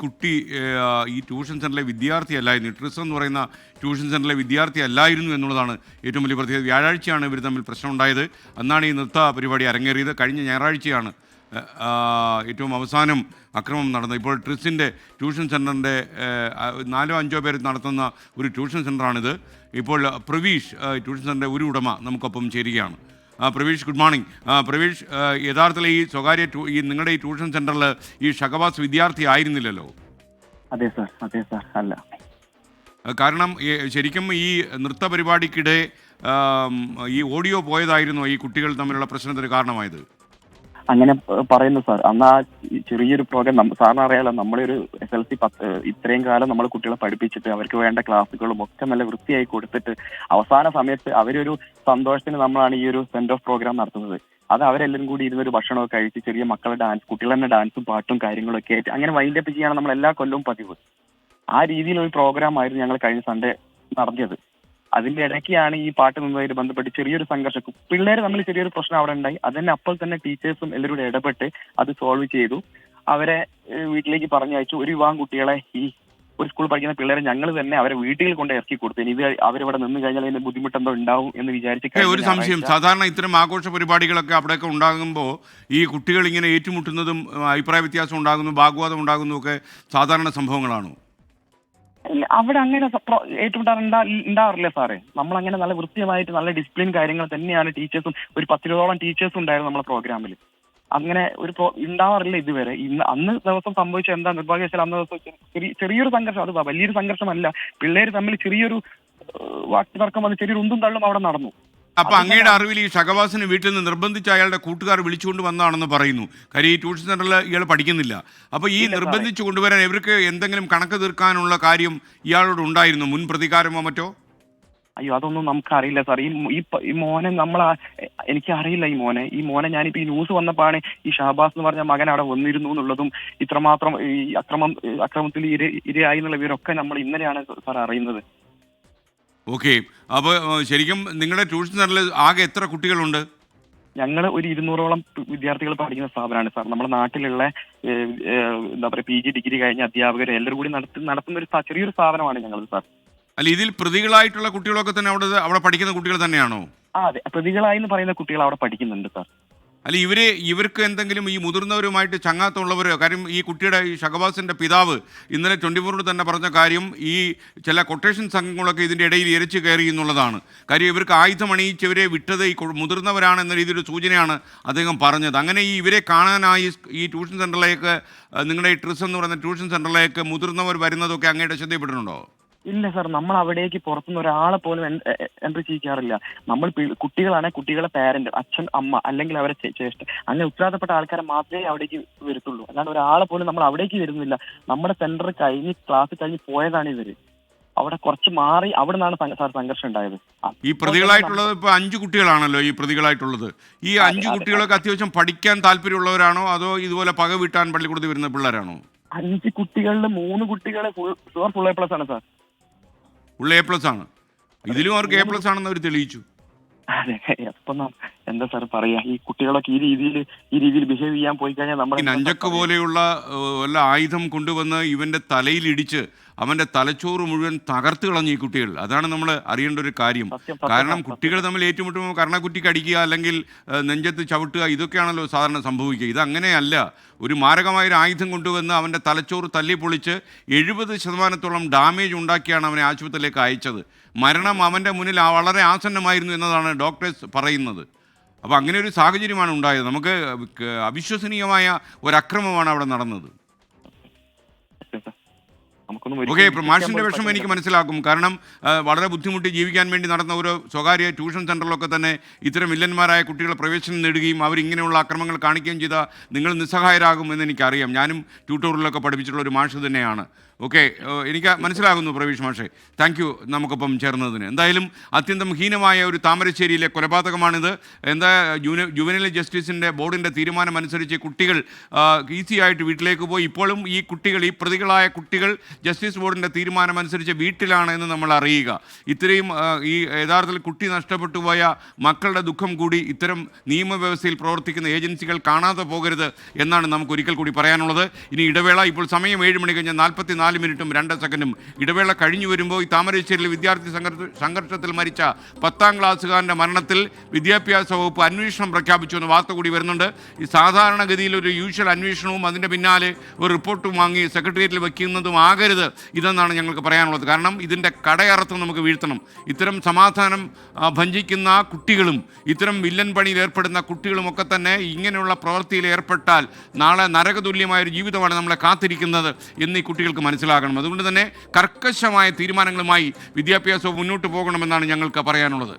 കുട്ടി ഈ ട്യൂഷൻ സെൻ്ററിലെ വിദ്യാർത്ഥി അല്ലായിരുന്നു, ട്രിസ് എന്ന് പറയുന്ന ട്യൂഷൻ സെൻ്ററിലെ വിദ്യാർത്ഥി അല്ലായിരുന്നു എന്നുള്ളതാണ് ഏറ്റവും വലിയ പ്രത്യേകത. വ്യാഴാഴ്ചയാണ് ഇവർ തമ്മിൽ പ്രശ്നം ഉണ്ടായത്. അന്നാണ് ഈ നൃത്ത പരിപാടി അരങ്ങേറിയത്. കഴിഞ്ഞ ഞായറാഴ്ചയാണ് ഏറ്റവും അവസാനം അക്രമം നടന്നത്. ഇപ്പോൾ ട്രിസിൻ്റെ ട്യൂഷൻ സെൻ്ററിൻ്റെ 4-5 പേർ നടത്തുന്ന ഒരു ട്യൂഷൻ സെൻ്ററാണിത്. ഇപ്പോൾ പ്രവീഷ്, ട്യൂഷൻ സെൻ്ററിൻ്റെ ഒരു ഉടമ, നമുക്കൊപ്പം ചേരുകയാണ്. Praveesh, good morning. പ്രവീഷ്, യഥാർത്ഥത്തിൽ ഈ സ്വകാര്യ ഈ നിങ്ങളുടെ ഈ ട്യൂഷൻ സെൻ്ററിൽ ഈ ഷഹബാസ് വിദ്യാർത്ഥി ആയിരുന്നില്ലല്ലോ? അതെ സാർ, അല്ല. കാരണം ശരിക്കും ഈ നൃത്ത പരിപാടിക്കിടെ ഈ ഓഡിയോ പോയതായിരുന്നു ഈ കുട്ടികൾ തമ്മിലുള്ള പ്രശ്നത്തിന് കാരണമായത്? അങ്ങനെ പറയുന്നു സാർ. അന്ന് ആ ചെറിയൊരു പ്രോഗ്രാം, സാറിന് അറിയാലോ, നമ്മളൊരു SLC ഇത്രയും കാലം നമ്മൾ കുട്ടികളെ പഠിപ്പിച്ചിട്ട് അവർക്ക് വേണ്ട ക്ലാസ്സുകളും ഒക്കെ നല്ല വൃത്തിയായി കൊടുത്തിട്ട് അവസാന സമയത്ത് അവരൊരു സന്തോഷത്തിന് നമ്മളാണ് ഈ ഒരു സെൻഡ് ഓഫ് പ്രോഗ്രാം നടത്തുന്നത്. അത് അവരെല്ലാവരും കൂടി ഇരുന്നൊരു ഭക്ഷണമൊക്കെ കഴിച്ച് ചെറിയ മക്കളുടെ ഡാൻസ്, കുട്ടികൾ തന്നെ ഡാൻസും പാട്ടും കാര്യങ്ങളൊക്കെ ആയിട്ട് അങ്ങനെ വൈൻഡപ്പ് ചെയ്യാണ് നമ്മൾ എല്ലാ കൊല്ലവും പതിവ്. ആ രീതിയിലൊരു പ്രോഗ്രാം ആയിരുന്നു ഞങ്ങൾ കഴിഞ്ഞ സൺഡേ നടത്തിയത്. അതിന്റെ ഇടയ്ക്കാണ് ഈ പാട്ട് നിന്നതുമായിട്ട് ബന്ധപ്പെട്ട് ചെറിയൊരു സംഘർഷം, പിള്ളേർ തമ്മിൽ ചെറിയൊരു പ്രശ്നം അവിടെ ഉണ്ടായി. അതിന് അപ്പോൾ തന്നെ ടീച്ചേഴ്സും എല്ലാവരും കൂടെ ഇടപെട്ട് അത് സോൾവ് ചെയ്തു. അവരെ വീട്ടിലേക്ക് പറഞ്ഞയച്ചു. ഒരു വിഭാഗം കുട്ടികളെ, ഈ ഒരു സ്കൂളിൽ പഠിക്കുന്ന പിള്ളേരെ ഞങ്ങൾ തന്നെ അവരെ വീട്ടിൽ കൊണ്ട് ഇറക്കി കൊടുത്തു. ഇനി ഇത് അവരിവിടെ നിന്ന് കഴിഞ്ഞാൽ അതിന്റെ ബുദ്ധിമുട്ടെന്തോ ഉണ്ടാവും എന്ന് വിചാരിച്ച്. ഒരു സംശയം, സാധാരണ ഇത്തരം ആഘോഷ പരിപാടികളൊക്കെ അവിടെയൊക്കെ ഉണ്ടാകുമ്പോൾ ഈ കുട്ടികൾ ഇങ്ങനെ ഏറ്റുമുട്ടുന്നതും അഭിപ്രായ വ്യത്യാസം ഉണ്ടാകുന്നതും വാഗ്വാദം ഉണ്ടാകുന്നതും ഒക്കെ സാധാരണ സംഭവങ്ങളാണോ? അവിടെ അങ്ങനെ ഉണ്ടാവാറില്ല സാറേ. നമ്മളങ്ങനെ നല്ല വൃത്തിയായിട്ട് നല്ല ഡിസിപ്ലിൻ കാര്യങ്ങൾ തന്നെയാണ് ടീച്ചേഴ്സും, ഒരു 10-20ഓളം ടീച്ചേഴ്സും ഉണ്ടായിരുന്നു നമ്മുടെ പ്രോഗ്രാമിൽ. അങ്ങനെ ഒരു ഉണ്ടാവാറില്ല ഇതുവരെ. അന്ന് ദിവസം സംഭവിച്ച എന്താ നിർഭാഗ്യവശാൽ അന്ന് ദിവസം ചെറിയൊരു സംഘർഷം, അത് വലിയൊരു സംഘർഷമല്ല, പിള്ളേർ തമ്മിൽ ചെറിയൊരു വാക്ക് തർക്കം വന്ന് ചെറിയൊരു ഉന്തും തള്ളും അവിടെ നടന്നു. അപ്പൊ അങ്ങയുടെ അറിവിൽ ഈ ഷഹബാസിന് വീട്ടിൽ നിന്ന് നിർബന്ധിച്ച് അയാളുടെ കൂട്ടുകാർ വിളിച്ചുകൊണ്ട് വന്നതാണെന്ന് പറയുന്നു. കാര്യം ഈ ട്യൂഷൻ സെന്ററിൽ ഇയാൾ പഠിക്കുന്നില്ല. അപ്പൊ ഈ നിർബന്ധിച്ച് കൊണ്ടുവരാൻ ഇവർക്ക് എന്തെങ്കിലും കണക്ക് തീർക്കാനുള്ള കാര്യം ഇയാളോട് ഉണ്ടായിരുന്നു, മുൻ പ്രതികാരമോ മറ്റോ? അയ്യോ, അതൊന്നും നമുക്കറിയില്ല സാർ. ഈ മോനെ എനിക്ക് അറിയില്ല. ഈ മോനെ ഞാനിപ്പോ ഈ ന്യൂസ് വന്നപ്പോഴാണ് ഈ ഷഹബാസ് എന്ന് പറഞ്ഞ മകൻ അവിടെ വന്നിരുന്നു എന്നുള്ളതും ഇത്രമാത്രം ഈ അക്രമത്തിൽ ഇരയായി എന്നുള്ള വിവരമൊക്കെ നമ്മൾ ഇന്നലെയാണ് സാർ അറിയുന്നത്. ഓക്കെ, അപ്പോൾ ശരിക്കും നിങ്ങളുടെ ട്യൂഷൻ സെന്ററിൽ ആകെ എത്ര കുട്ടികളുണ്ട്? ഞങ്ങൾ ഒരു 200ഓളം വിദ്യാർത്ഥികൾ പഠിക്കുന്ന സ്ഥാപനമാണ് സാർ. നമ്മുടെ നാട്ടിലുള്ള എന്താ പറയുക, PG ഡിഗ്രി കഴിഞ്ഞ അധ്യാപകർ എല്ലാവരും കൂടി നടത്തുന്ന ഒരു ചെറിയൊരു സ്ഥാപനമാണ് ഞങ്ങളത് സാർ. അല്ല, ഇതിൽ പ്രതികളായിട്ടുള്ള കുട്ടികളൊക്കെ തന്നെ അവിടെ പഠിക്കുന്ന കുട്ടികൾ തന്നെയാണോ? അതെ, പ്രതികളായി എന്ന് പറയുന്ന കുട്ടികൾ അവിടെ പഠിക്കുന്നുണ്ട് സാർ. അല്ല, ഇവർക്ക് എന്തെങ്കിലും ഈ മുതിർന്നവരുമായിട്ട് ചങ്ങാത്തമുള്ളവരോ? കാര്യം ഈ കുട്ടിയുടെ, ഈ ഷഹബാസിൻ്റെ പിതാവ് ഇന്നലെ 24 തന്നെ പറഞ്ഞ കാര്യം ഈ ചില കൊട്ടേഷൻ സംഘങ്ങളൊക്കെ ഇതിൻ്റെ ഇടയിൽ ഇരച്ചു കയറി എന്നുള്ളതാണ്. കാര്യം ഇവർക്ക് ആയുധം അണിയിച്ചവരെ വിട്ടത് ഈ മുതിർന്നവരാണ് എന്ന രീതിയിലൊരു സൂചനയാണ് അദ്ദേഹം പറഞ്ഞത്. അങ്ങനെ ഇവരെ കാണാനായി ഈ ട്യൂഷൻ സെൻ്ററിലേക്ക്, നിങ്ങളുടെ ഈ ട്രിസ് എന്ന് പറയുന്ന ട്യൂഷൻ സെൻ്ററിലേക്ക് മുതിർന്നവർ വരുന്നതൊക്കെ അങ്ങയുടെ ശ്രദ്ധയിൽപ്പെട്ടിട്ടുണ്ടോ? ഇല്ല സാർ, നമ്മൾ അവിടേക്ക് പുറത്തുനിന്ന് ഒരാളെ പോലും എൻട്രി ചെയ്യിക്കാറില്ല. നമ്മൾ കുട്ടികളാണ്, കുട്ടികളെ പാരന്റ്, അച്ഛൻ, അമ്മ അല്ലെങ്കിൽ അവരെ ജ്യേഷ്ഠ, അങ്ങനെ ഉത്തരവാദപ്പെട്ട ആൾക്കാരെ മാത്രമേ അവിടേക്ക് വരത്തുള്ളൂ. അല്ലാണ്ട് ഒരാളെ പോലും നമ്മൾ അവിടേക്ക് വരുന്നില്ല. നമ്മുടെ സെന്റർ ക്ലാസ് കഴിഞ്ഞ് പോയതാണ് ഇവര്. അവിടെ കുറച്ച് മാറി അവിടെ നിന്നാണ് സാർ സംഘർഷം ഉണ്ടായത്. ഈ പ്രതികളായിട്ടുള്ളത് ഇപ്പോൾ 5 കുട്ടികളാണല്ലോ ഈ പ്രതികളായിട്ടുള്ളത്. ഈ 5 കുട്ടികളൊക്കെ അത്യാവശ്യം പഠിക്കാൻ താല്പര്യമുള്ളവരാണോ അതോ ഇതുപോലെ പക വീട്ടാൻ പള്ളിക്കൂടത്തിൽ വരുന്ന പിള്ളേരാണോ? 5 കുട്ടികളിൽ 3 കുട്ടികളെ ഫുൾ A+ ആണ് സാർ. ഫുൾ A+ ആണ്. ഇതിലും അവർക്ക് A+ ആണെന്ന് അവർ തെളിയിച്ചു. അതെ, അപ്പം എന്താ സാർ പറയാ, ഈ കുട്ടികളൊക്കെ ഈ രീതിയിൽ ബിഹേവ് ചെയ്യാൻ പോയി കഴിഞ്ഞാൽ നമ്മൾ നഞ്ചക്ക് പോലെയുള്ള വല്ല ആയുധം കൊണ്ടുവന്ന് ഇവന്റെ തലയിലിടിച്ച് അവന്റെ തലച്ചോറ് മുഴുവൻ തകർത്ത് കളഞ്ഞു ഈ കുട്ടികൾ. അതാണ് നമ്മൾ അറിയേണ്ട ഒരു കാര്യം. കാരണം കുട്ടികൾ തമ്മിൽ ഏറ്റുമുട്ടുമ്പോൾ കർണക്കുറ്റിക്ക് അടിക്കുക അല്ലെങ്കിൽ നെഞ്ചത്ത് ചവിട്ടുക, ഇതൊക്കെയാണല്ലോ സാധാരണ സംഭവിക്കുക. ഇതങ്ങനെയല്ല. ഒരു മാരകമായൊരു ആയുധം കൊണ്ടുവന്ന് അവൻ്റെ തലച്ചോറ് തല്ലിപ്പൊളിച്ച് 70% ഡാമേജ് ഉണ്ടാക്കിയാണ് അവനെ ആശുപത്രിയിലേക്ക് അയച്ചത്. മരണം അവൻ്റെ മുന്നിൽ വളരെ ആസന്നമായിരുന്നു എന്നതാണ് ഡോക്ടേഴ്സ് പറയുന്നത്. അപ്പോൾ അങ്ങനെ ഒരു സാഹചര്യമാണ് ഉണ്ടായത്. നമുക്ക് അവിശ്വസനീയമായ ഒരക്രമമാണ് അവിടെ നടന്നത്. ഓക്കെ, മാഷിൻ്റെ വിഷമം എനിക്ക് മനസ്സിലാക്കും. കാരണം വളരെ ബുദ്ധിമുട്ടി ജീവിക്കാൻ വേണ്ടി നടന്ന ഒരു സ്വകാര്യ ട്യൂഷൻ സെൻ്ററിലൊക്കെ തന്നെ ഇത്തരം വില്ലന്മാരായ കുട്ടികൾ പ്രവേശനം നേടുകയും അവരിങ്ങനെയുള്ള അക്രമങ്ങൾ കാണിക്കുകയും ചെയ്താൽ നിങ്ങൾ നിസ്സഹായരാകുമെന്ന് എനിക്കറിയാം. ഞാനും ട്യൂട്ടോറിയലൊക്കെ പഠിപ്പിച്ചിട്ടുള്ള ഒരു മാഷ് തന്നെയാണ്. ഓക്കെ, എനിക്ക് മനസ്സിലാകുന്നു പ്രവീഷ് മാഷെ. താങ്ക് യു നമുക്കൊപ്പം ചേർന്നതിന്. എന്തായാലും അത്യന്തം ഹീനമായ ഒരു താമരശ്ശേരിയിലെ കൊലപാതകമാണിത്. എന്താ ജുവനൈൽ ജസ്റ്റിസിൻ്റെ ബോർഡിൻ്റെ തീരുമാനം അനുസരിച്ച് കുട്ടികൾ ഈസിയായിട്ട് വീട്ടിലേക്ക് പോയി. ഇപ്പോഴും ഈ കുട്ടികൾ, ഈ പ്രതികളായ കുട്ടികൾ ജസ്റ്റിസ് ബോർഡിൻ്റെ തീരുമാനമനുസരിച്ച് വീട്ടിലാണ് എന്ന് നമ്മൾ അറിയുക. ഇത്രയും ഈ യഥാർത്ഥത്തിൽ കുട്ടി നഷ്ടപ്പെട്ടു പോയ മക്കളുടെ ദുഃഖം കൂടി ഇത്തരം നിയമവ്യവസ്ഥയിൽ പ്രവർത്തിക്കുന്ന ഏജൻസികൾ കാണാതെ പോകരുത് എന്നാണ് നമുക്ക് ഒരിക്കൽ കൂടി പറയാനുള്ളത്. ഇനി ഇടവേള. ഇപ്പോൾ സമയം 7 മണി കഴിഞ്ഞ് 44 മിനിറ്റും 2 സെക്കൻഡും. ഇടവേള കഴിഞ്ഞു വരുമ്പോൾ ഈ താമരശ്ശേരിയിൽ വിദ്യാർത്ഥി സംഘർഷത്തിൽ മരിച്ച 10ാം ക്ലാസ്സുകാരൻ്റെ മരണത്തിൽ വിദ്യാഭ്യാസ വകുപ്പ് അന്വേഷണം പ്രഖ്യാപിച്ചു എന്ന വാർത്ത കൂടി വരുന്നുണ്ട്. ഈ സാധാരണഗതിയിൽ ഒരു യൂഷ്വൽ അന്വേഷണവും അതിൻ്റെ പിന്നാലെ ഒരു റിപ്പോർട്ടും വാങ്ങി സെക്രട്ടേറിയറ്റിൽ വയ്ക്കുന്നതും ആകരുത് ഇതെന്നാണ് ഞങ്ങൾക്ക് പറയാനുള്ളത്. കാരണം ഇതിൻ്റെ കടയറത്ത് നമുക്ക് വീഴ്ത്തണം. ഇത്തരം സമാധാനം ഭഞ്ജിക്കുന്ന കുട്ടികളും ഇത്തരം വില്ലൻ പണിയിൽ ഏർപ്പെടുന്ന കുട്ടികളുമൊക്കെ തന്നെ ഇങ്ങനെയുള്ള പ്രവൃത്തിയിൽ ഏർപ്പെട്ടാൽ നാളെ നരകതുല്യമായൊരു ജീവിതമാണ് നമ്മളെ കാത്തിരിക്കുന്നത് എന്ന് ഈ കുട്ടികൾക്ക് മനസ്സിലാകണം. അതുകൊണ്ട് തന്നെ കർക്കശമായ തീരുമാനങ്ങളുമായി വിദ്യാഭ്യാസവും മുന്നോട്ട് പോകണമെന്നാണ് ഞങ്ങൾക്ക് പറയാനുള്ളത്.